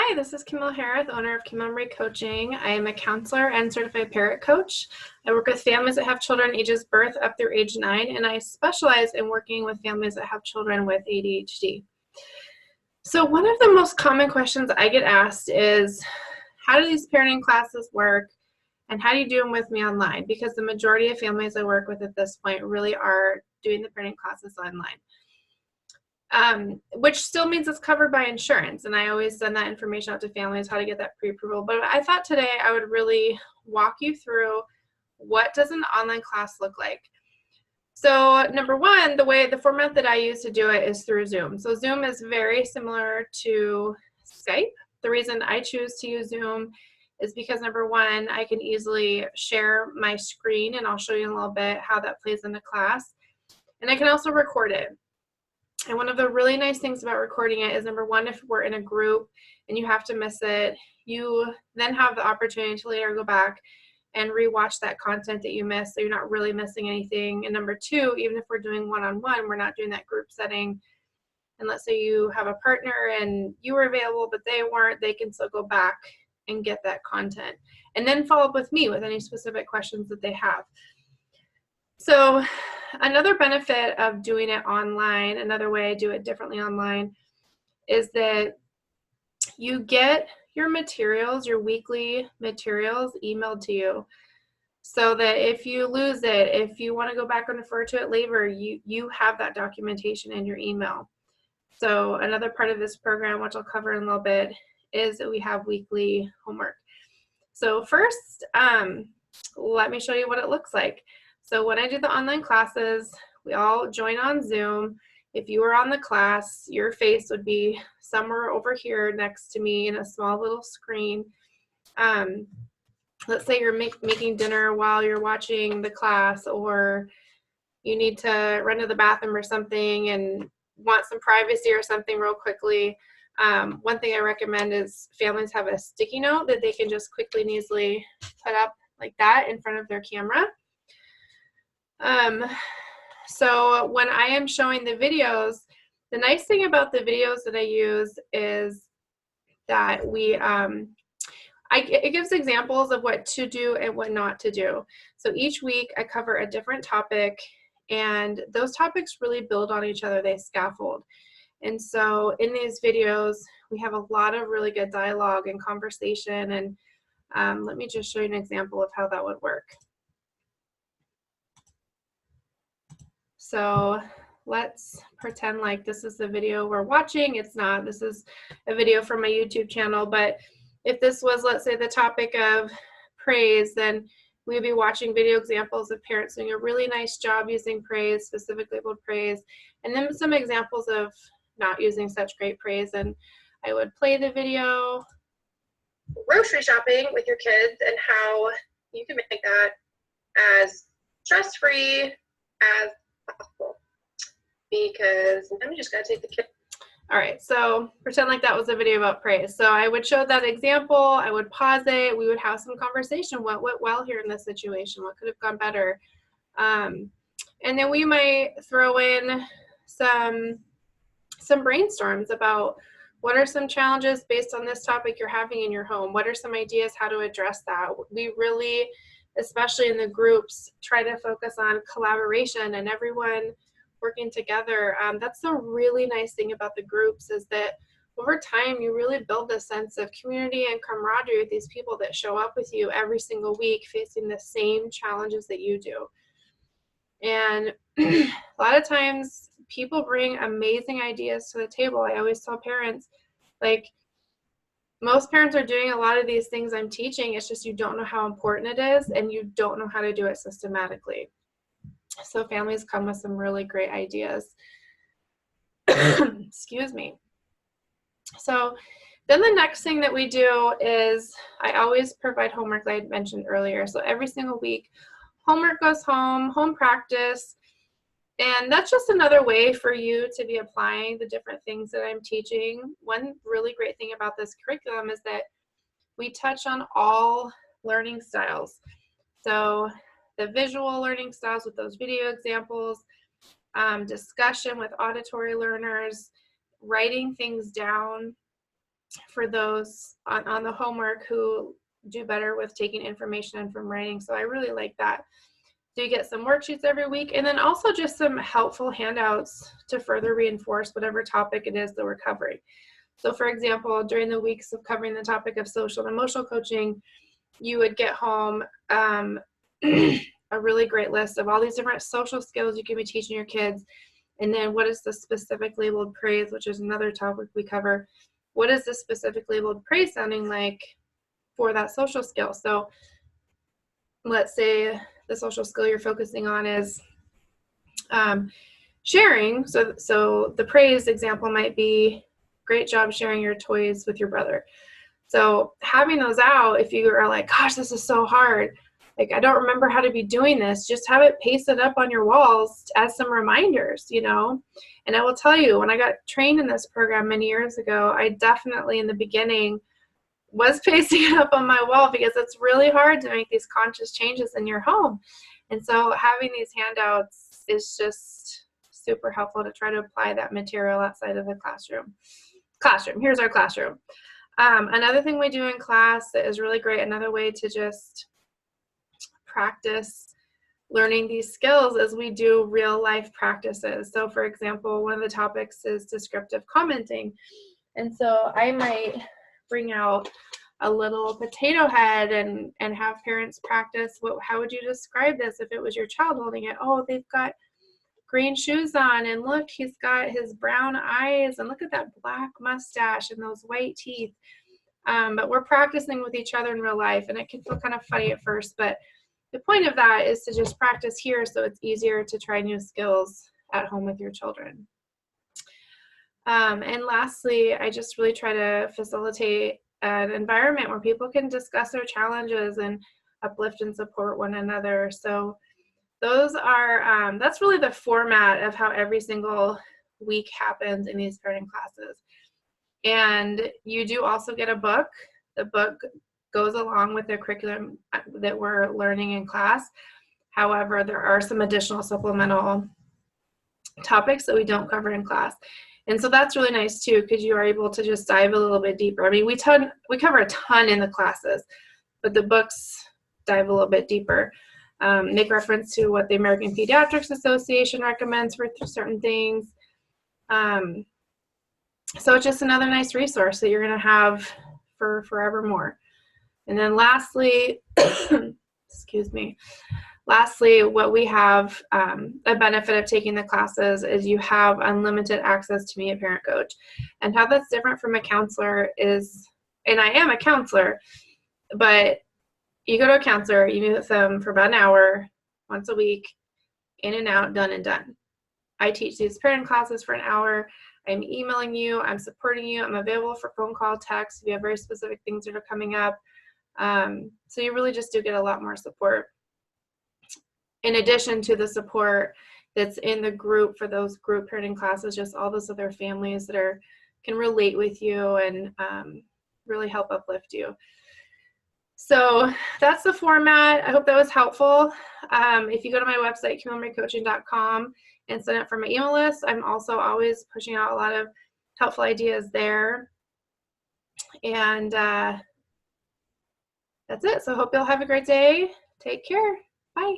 Hi, this is Kim Harris, owner of Kim Ray Coaching. I am a counselor and certified parent coach. I work with families that have children ages birth up through age 9, and I specialize in working with families that have children with ADHD. So one of the most common questions I get asked is, how do these parenting classes work, and how do you do them with me online? Because the majority of families I work with at this point really are doing the parenting classes online. Which still means it's covered by insurance. And I always send that information out to families, how to get that pre-approval. But I thought today I would really walk you through what does an online class look like. So number one, the format that I use to do it is through Zoom. So Zoom is very similar to Skype. The reason I choose to use Zoom is because number one, I can easily share my screen, and I'll show you in a little bit how that plays into class. And I can also record it. And one of the really nice things about recording it is, number one, if we're in a group and you have to miss it, you then have the opportunity to later go back and rewatch that content that you missed, so you're not really missing anything. And number two, even if we're doing one-on-one, we're not doing that group setting. And let's say you have a partner and you were available but they weren't, they can still go back and get that content. And then follow up with me with any specific questions that they have. So another benefit of doing it online, another way I do it differently online, is that you get your materials, your weekly materials emailed to you, so that if you lose it, if you want to go back and refer to it later, you have that documentation in your email. So another part of this program, which I'll cover in a little bit, is that we have weekly homework. So first, let me show you what it looks like. So when I do the online classes, we all join on Zoom. If you were on the class, your face would be somewhere over here next to me in a small little screen. Let's say you're making dinner while you're watching the class, or you need to run to the bathroom or something and want some privacy or something real quickly. One thing I recommend is families have a sticky note that they can just quickly and easily put up like that in front of their camera. So when I am showing the videos, the nice thing about the videos that I use is that it gives examples of what to do and what not to do. So each week I cover a different topic, and those topics really build on each other. They scaffold. And so in these videos, we have a lot of really good dialogue and conversation. And let me just show you an example of how that would work. So let's pretend like this is the video we're watching. It's not. This is a video from my YouTube channel. But if this was, let's say, the topic of praise, then we'd be watching video examples of parents doing a really nice job using praise, specific labeled praise, and then some examples of not using such great praise. And I would play the video. Grocery shopping with your kids and how you can make that as stress-free as possible, because I'm just gonna take the kid. All right, so pretend like that was a video about praise. So I would show that example, I would pause it, we would have some conversation. What went well here in this situation? What could have gone better? And then we might throw in some brainstorms about what are some challenges based on this topic you're having in your home? What are some ideas how to address that? We really, especially in the groups, try to focus on collaboration and everyone working together. That's the really nice thing about the groups, is that over time you really build this sense of community and camaraderie with these people that show up with you every single week facing the same challenges that you do. And a lot of times people bring amazing ideas to the table. I always tell parents, like, most parents are doing a lot of these things I'm teaching. It's just you don't know how important it is, and you don't know how to do it systematically. So families come with some really great ideas. Excuse me. So then the next thing that we do is I always provide homework, like I mentioned earlier. So every single week, homework goes home practice. And that's just another way for you to be applying the different things that I'm teaching. One really great thing about this curriculum is that we touch on all learning styles. So the visual learning styles with those video examples, discussion with auditory learners, writing things down, for those on the homework who do better with taking information in from writing. So I really like that. So you get some worksheets every week, and then also just some helpful handouts to further reinforce whatever topic it is that we're covering. So for example, during the weeks of covering the topic of social and emotional coaching, you would get home a really great list of all these different social skills you can be teaching your kids. And then what is the specific labeled praise, which is another topic we cover. What is the specific labeled praise sounding like for that social skill? So let's say the social skill you're focusing on is sharing. So the praise example might be, great job sharing your toys with your brother. So having those out, if you are like, gosh, this is so hard, like, I don't remember how to be doing this, just have it pasted up on your walls as some reminders, you know? And I will tell you, when I got trained in this program many years ago, I definitely in the beginning was pasting it up on my wall because it's really hard to make these conscious changes in your home. And so having these handouts is just super helpful to try to apply that material outside of the classroom. Here's our classroom. Another thing we do in class that is really great, another way to just practice learning these skills, is we do real life practices. So for example, one of the topics is descriptive commenting. And so I might bring out a little potato head and have parents practice, how would you describe this if it was your child holding it? Oh, they've got green shoes on, and look, he's got his brown eyes, and look at that black mustache and those white teeth. But we're practicing with each other in real life, and it can feel kind of funny at first, but the point of that is to just practice here so it's easier to try new skills at home with your children. And lastly, I just really try to facilitate an environment where people can discuss their challenges and uplift and support one another. So those are, that's really the format of how every single week happens in these parenting classes. And you do also get a book. The book goes along with the curriculum that we're learning in class. However, there are some additional supplemental topics that we don't cover in class. And so that's really nice too, because you are able to just dive a little bit deeper. I mean, we cover a ton in the classes, but the books dive a little bit deeper. Make reference to what the American Pediatrics Association recommends for certain things. So it's just another nice resource that you're going to have for forevermore. And then lastly, excuse me, lastly, what we have, a benefit of taking the classes is you have unlimited access to me, a parent coach. And how that's different from a counselor is, and I am a counselor, but you go to a counselor, you meet with them for about an hour, once a week, in and out, done and done. I teach these parent classes for an hour. I'm emailing you, I'm supporting you, I'm available for phone call, text, if you have very specific things that are coming up. So you really just do get a lot more support. In addition to the support that's in the group for those group parenting classes, just all those other families that can relate with you and really help uplift you. So that's the format. I hope that was helpful. If you go to my website, KimilMurrayCoaching.com, and sign up for my email list, I'm also always pushing out a lot of helpful ideas there. And that's it. So I hope you'll have a great day. Take care. Bye.